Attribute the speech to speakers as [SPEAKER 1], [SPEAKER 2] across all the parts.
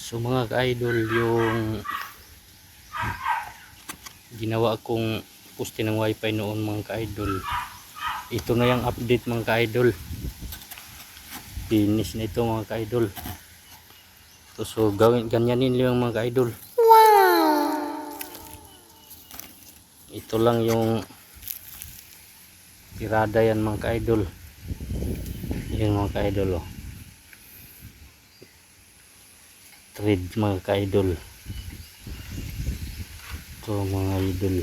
[SPEAKER 1] So mga ka-idol, yung ginawa kong poste ng wifi noon mga ka-idol, ito na yung update mga ka-idol. Finish na ito mga ka-idol. So ganyanin lang mga ka-idol. Ito lang yung tirada yan mga ka-idol. Yan mga ka-idol, oh. Thread mga ka-idol. Ito mga idol.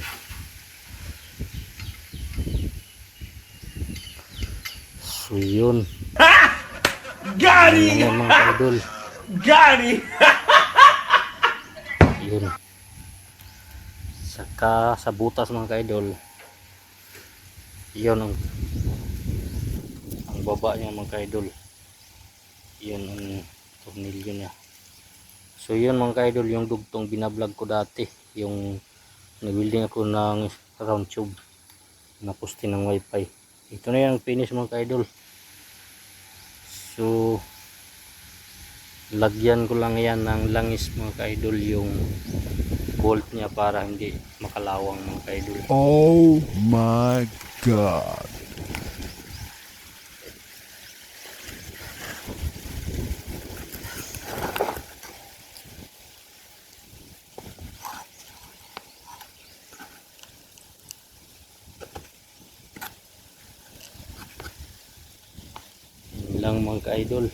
[SPEAKER 1] So yun.
[SPEAKER 2] Gani!
[SPEAKER 1] Yan mga ka-idol.
[SPEAKER 2] Gani!
[SPEAKER 1] Yun. Saka sa butas mga ka-idol, yun ang baba niya mga ka-idol. Yun ang tornilyo niya. So yun mga ka-idol, yung dugtong binablog ko dati, yung nag-building ako ng round tube na poste ng wifi. Ito na yung finish mga ka-idol. So lagyan ko lang yan ng langis mga ka-idol, yung bolt niya para hindi makalawang mga ka-idol.
[SPEAKER 2] Oh my God!
[SPEAKER 1] Yun lang mga ka-idol.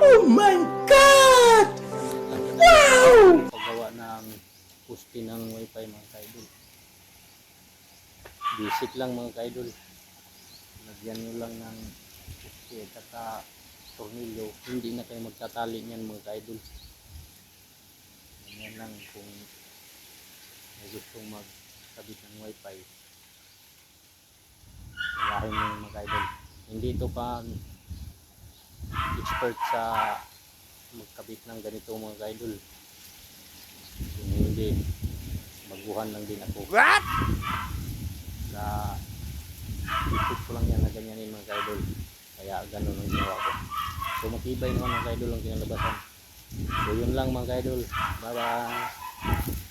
[SPEAKER 2] Oh my God! Wow!
[SPEAKER 1] Paggawa ng poste ng wifi mga ka-idol, basic lang mga ka-idol. Lagyan nyo lang ng poste at saka tornilyo, hindi na kayo magtatali niyan mga ka-idol. Ganyan lang kung may gustong magkabit ng wifi, gayahin nyo mga ka-idol. Hindi ito pa expert sa magkabit ng ganito mga ka-idol. Kung hindi, baguhan lang din ako.
[SPEAKER 2] What?
[SPEAKER 1] Na isip ko lang yan na ganyanin mga ka-idol, kaya ganun ang ginawa ko. So matibay naman mga ka-idol ang kinalabasan. So yun lang mga ka-idol. Bye bye.